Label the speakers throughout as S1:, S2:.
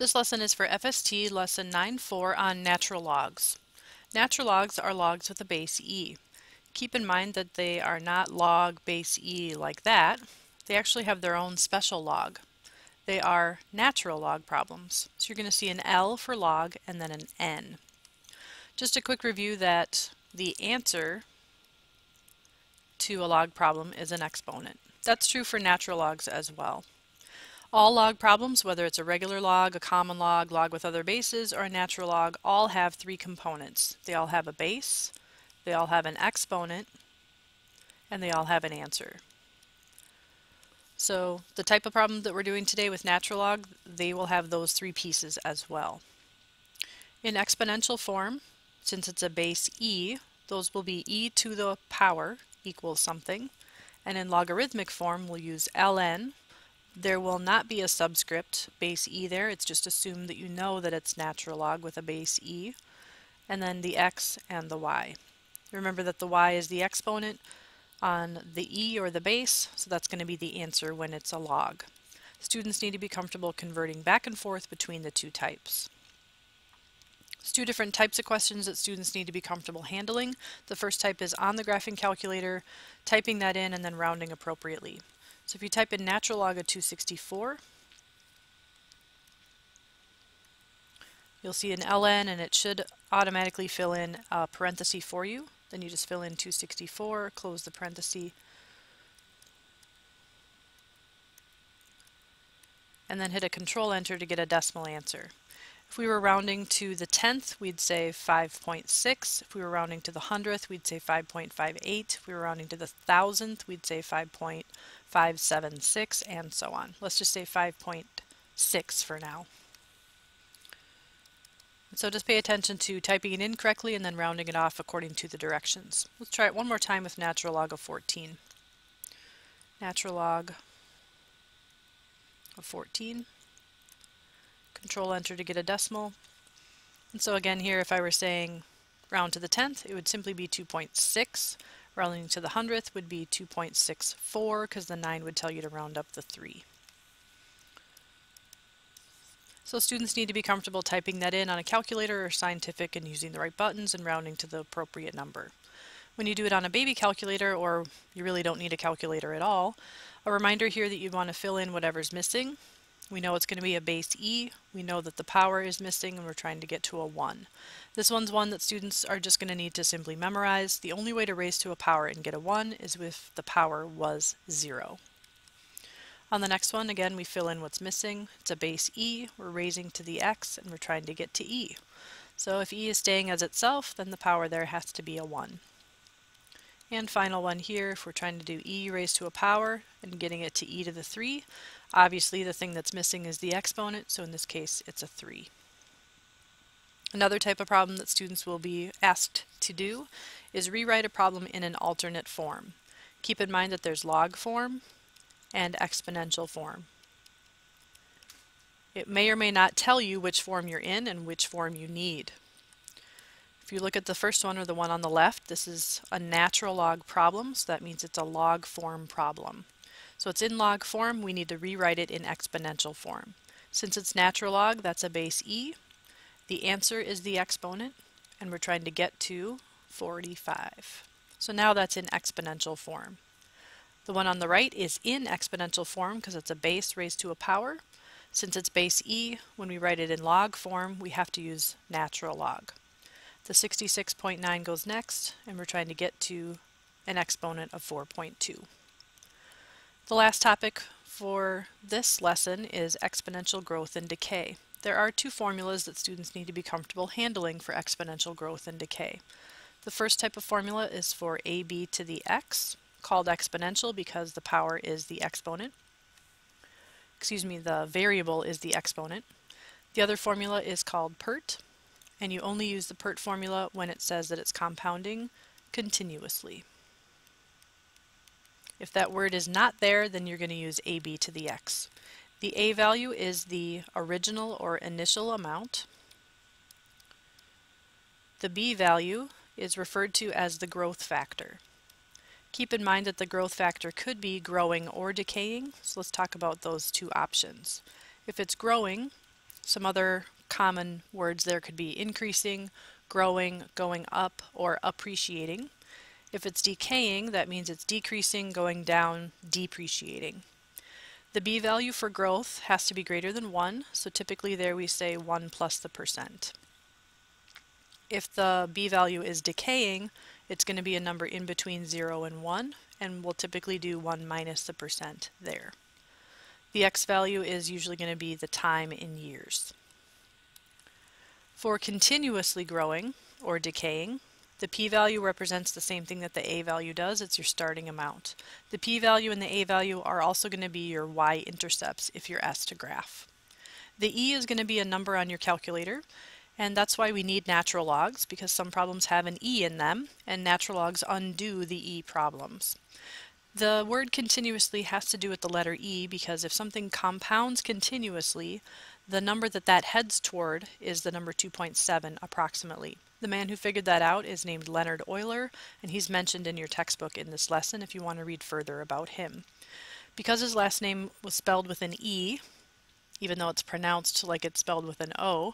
S1: This lesson is for FST lesson 9-4 on natural logs. Natural logs are logs with a base e. Keep in mind that they are not log base e like that. They actually have their own special log. They are natural log problems. So you're going to see an L for log and then an N. Just a quick review that the answer to a log problem is an exponent. That's true for natural logs as well. All log problems, whether it's a regular log, a common log, log with other bases, or a natural log, all have three components. They all have a base, they all have an exponent, and they all have an answer. So the type of problem that we're doing today with natural log, they will have those three pieces as well. In exponential form, since it's a base e, those will be e to the power equals something. And in logarithmic form, we'll use ln. There will not be a subscript base e there, it's just assumed that you know that it's natural log with a base e, and then the x and the y. Remember that the y is the exponent on the e or the base, so that's going to be the answer when it's a log. Students need to be comfortable converting back and forth between the two types. There's two different types of questions that students need to be comfortable handling. The first type is on the graphing calculator, typing that in and then rounding appropriately. So if you type in natural log of 264, you'll see an ln and it should automatically fill in a parenthesis for you. Then you just fill in 264, close the parenthesis, and then hit a control enter to get a decimal answer. If we were rounding to the 10th, we'd say 5.6. If we were rounding to the 100th, we'd say 5.58. If we were rounding to the 1000th, we'd say 5.576, and so on. Let's just say 5.6 for now. So just pay attention to typing it in correctly and then rounding it off according to the directions. Let's try it one more time with natural log of 14. Natural log of 14. Control enter to get a decimal. And so again here, if I were saying round to the 10th, it would simply be 2.6. Rounding to the 100th would be 2.64 because the 9 would tell you to round up the 3. So students need to be comfortable typing that in on a calculator or scientific and using the right buttons and rounding to the appropriate number. When you do it on a baby calculator, or you really don't need a calculator at all, a reminder here that you want to fill in whatever's missing. We know it's going to be a base e, we know that the power is missing, and we're trying to get to a 1. This one's one that students are just going to need to simply memorize. The only way to raise to a power and get a 1 is if the power was 0. On the next one, again, we fill in what's missing. It's a base e, we're raising to the x, and we're trying to get to e. So if e is staying as itself, then the power there has to be a 1. And final one here, if we're trying to do e raised to a power and getting it to e to the 3, obviously the thing that's missing is the exponent, so in this case it's a 3. Another type of problem that students will be asked to do is rewrite a problem in an alternate form. Keep in mind that there's log form and exponential form. It may or may not tell you which form you're in and which form you need. If you look at the first one or the one on the left, this is a natural log problem, so that means it's a log form problem. So it's in log form, we need to rewrite it in exponential form. Since it's natural log, that's a base e. The answer is the exponent, and we're trying to get to 45. So now that's in exponential form. The one on the right is in exponential form because it's a base raised to a power. Since it's base e, when we write it in log form, we have to use natural log. The 66.9 goes next, and we're trying to get to an exponent of 4.2. The last topic for this lesson is exponential growth and decay. There are two formulas that students need to be comfortable handling for exponential growth and decay. The first type of formula is for ab to the x, called exponential because the power is the exponent. The variable is the exponent. The other formula is called PERT, and you only use the PERT formula when it says that it's compounding continuously. If that word is not there, then you're going to use ab to the x. The a value is the original or initial amount. The b value is referred to as the growth factor. Keep in mind that the growth factor could be growing or decaying, so let's talk about those two options. If it's growing, Some other common words there could be increasing, growing, going up, or appreciating. If it's decaying, that means it's decreasing, going down, depreciating. The b-value for growth has to be greater than 1, so typically there we say 1 plus the percent. If the b-value is decaying, it's going to be a number in between 0 and 1, and we'll typically do 1 minus the percent there. The x-value is usually going to be the time in years. For continuously growing, or decaying, the p-value represents the same thing that the a-value does. It's your starting amount. The p-value and the a-value are also going to be your y-intercepts if you're asked to graph. The e is going to be a number on your calculator, and that's why we need natural logs, because some problems have an e in them, and natural logs undo the e problems. The word continuously has to do with the letter e, because if something compounds continuously, the number that heads toward is the number 2.7 approximately. The man who figured that out is named Leonard Euler, and he's mentioned in your textbook in this lesson if you want to read further about him. Because his last name was spelled with an E, even though it's pronounced like it's spelled with an O,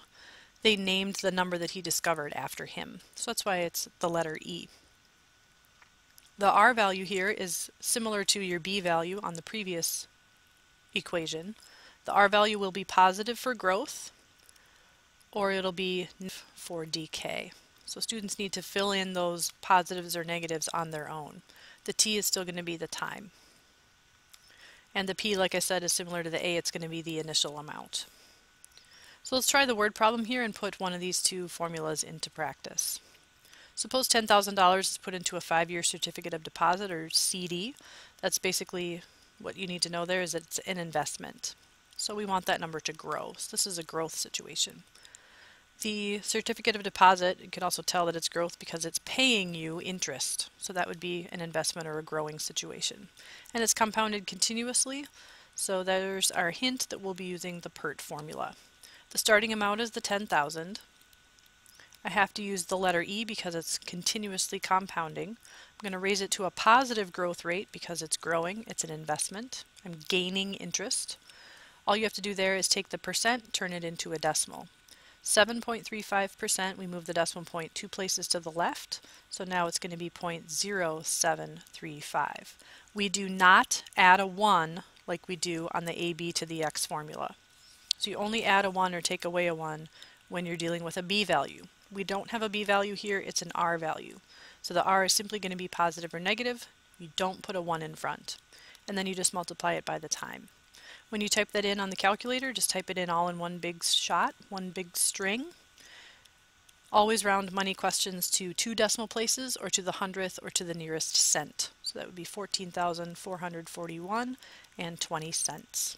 S1: they named the number that he discovered after him. So that's why it's the letter E. The R value here is similar to your B value on the previous equation. The R value will be positive for growth, or it'll be for decay. So students need to fill in those positives or negatives on their own. The T is still going to be the time. And the P, like I said, is similar to the A. It's going to be the initial amount. So let's try the word problem here and put one of these two formulas into practice. Suppose $10,000 is put into a 5-year certificate of deposit, or CD. That's basically what you need to know there, is that it's an investment. So we want that number to grow. So this is a growth situation. The certificate of deposit, you can also tell that it's growth because it's paying you interest. So that would be an investment or a growing situation. And it's compounded continuously, so there's our hint that we'll be using the PERT formula. The starting amount is the 10,000. I have to use the letter E because it's continuously compounding. I'm going to raise it to a positive growth rate because it's growing. It's an investment. I'm gaining interest. All you have to do there is take the percent, turn it into a decimal. 7.35%, we move the decimal point 2 places to the left, so now it's going to be 0.0735. We do not add a 1 like we do on the AB to the X formula. So you only add a 1 or take away a 1 when you're dealing with a B value. We don't have a B value here, it's an R value. So the R is simply going to be positive or negative. You don't put a 1 in front. And then you just multiply it by the time. When you type that in on the calculator, just type it in all in one big shot, one big string. Always round money questions to 2 decimal places, or to the hundredth, or to the nearest cent. So that would be 14,441 and 20 cents.